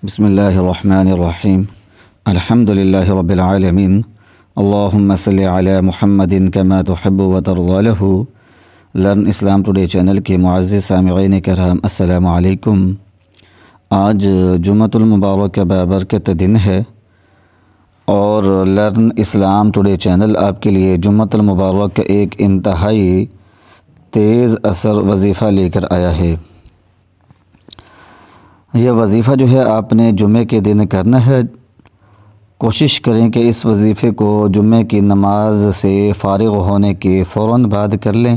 بسم اللہ الرحمن الرحیم الحمد للہ رب العالمین اللہم صلی علی محمد کما تحب وترضی له۔ لرن اسلام ٹوڈے چینل کے معزز سامعین کرام السلام علیکم۔ آج جمعۃ المبارک بابرکت دن ہے اور لرن اسلام ٹوڈے چینل آپ کے لیے جمعۃ المبارک کا ایک انتہائی تیز اثر وظیفہ لے کر آیا ہے۔ یہ وظیفہ جو ہے آپ نے جمعے کے دن کرنا ہے۔ کوشش کریں کہ اس وظیفے کو جمعے کی نماز سے فارغ ہونے کے فوراً بعد کر لیں،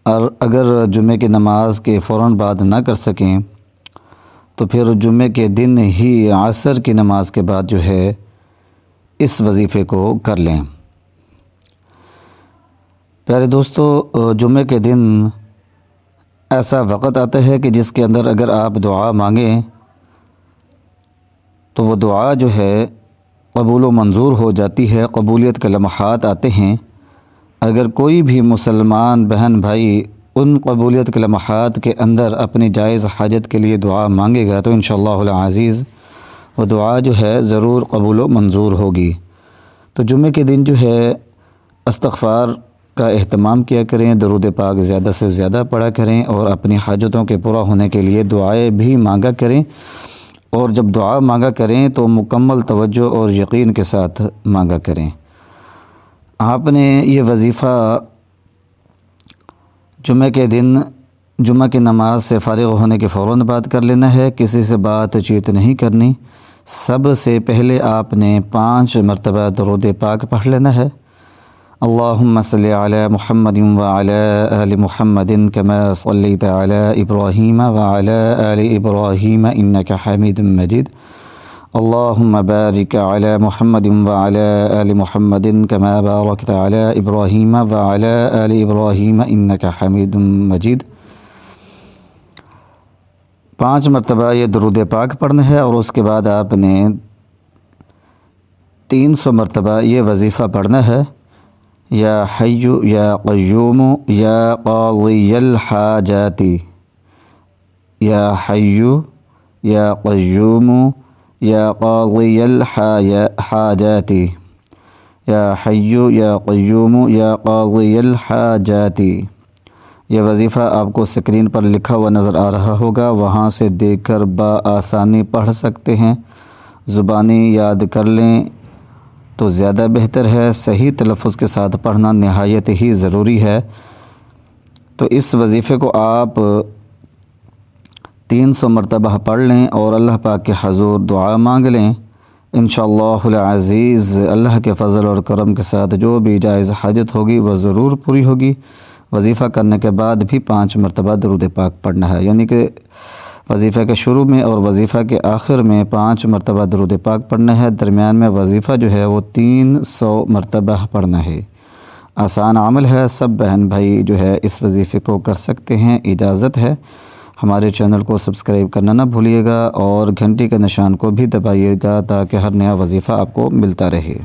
اور اگر جمعے کی نماز کے فوراً بعد نہ کر سکیں تو پھر جمعے کے دن ہی عصر کی نماز کے بعد جو ہے اس وظیفے کو کر لیں۔ پیارے دوستو، جمعے کے دن ایسا وقت آتا ہے کہ جس کے اندر اگر آپ دعا مانگیں تو وہ دعا جو ہے قبول و منظور ہو جاتی ہے، قبولیت کے لمحات آتے ہیں۔ اگر کوئی بھی مسلمان بہن بھائی ان قبولیت کے لمحات کے اندر اپنی جائز حاجت کے لیے دعا مانگے گا تو انشاءاللہ العزیز وہ دعا جو ہے ضرور قبول و منظور ہوگی۔ تو جمعے کے دن جو ہے استغفار کا اہتمام کیا کریں، درود پاک زیادہ سے زیادہ پڑھا کریں اور اپنی حاجتوں کے پورا ہونے کے لیے دعائیں بھی مانگا کریں، اور جب دعا مانگا کریں تو مکمل توجہ اور یقین کے ساتھ مانگا کریں۔ آپ نے یہ وظیفہ جمعے کے دن جمعہ کی نماز سے فارغ ہونے کے فوراً بعد کر لینا ہے، کسی سے بات چیت نہیں کرنی۔ سب سے پہلے آپ نے 5 مرتبہ درود پاک پڑھ لینا ہے۔ اللہم صلی علی محمد وعلی آل محمد کما صلیت علی ابراہیم وعلی آل ابراہیم انک حمید مجید۔ اللہم بارک علی محمد وعلی آل محمد کما بارکت علی ابراہیم وعلی آل ابراہیم انک حمید مجید۔ 5 مرتبہ یہ درود پاک پڑھنا ہے، اور اس کے بعد آپ نے 300 مرتبہ یہ وظیفہ پڑھنا ہے۔ یا حی یا قیوم یا قاضی الحاجات، یا حی یا قیوم یا قاضی الحاجات، یا حی یا قیوم یا قاضی الحاجات۔ یہ وظیفہ آپ کو سکرین پر لکھا ہوا نظر آ رہا ہوگا، وہاں سے دیکھ کر بآسانی پڑھ سکتے ہیں۔ زبانی یاد کر لیں تو زیادہ بہتر ہے، صحیح تلفظ کے ساتھ پڑھنا نہایت ہی ضروری ہے۔ تو اس وظیفے کو آپ 300 مرتبہ پڑھ لیں اور اللہ پاک کے حضور دعا مانگ لیں۔ انشاءاللہ العزیز اللہ کے فضل اور کرم کے ساتھ جو بھی جائز حاجت ہوگی وہ ضرور پوری ہوگی۔ وظیفہ کرنے کے بعد بھی 5 مرتبہ درود پاک پڑھنا ہے، یعنی کہ وظیفہ کے شروع میں اور وظیفہ کے آخر میں 5 مرتبہ درود پاک پڑھنا ہے، درمیان میں وظیفہ جو ہے وہ 300 مرتبہ پڑھنا ہے۔ آسان عمل ہے، سب بہن بھائی جو ہے اس وظیفے کو کر سکتے ہیں، اجازت ہے۔ ہمارے چینل کو سبسکرائب کرنا نہ بھولیے گا اور گھنٹی کے نشان کو بھی دبائیے گا تاکہ ہر نیا وظیفہ آپ کو ملتا رہے۔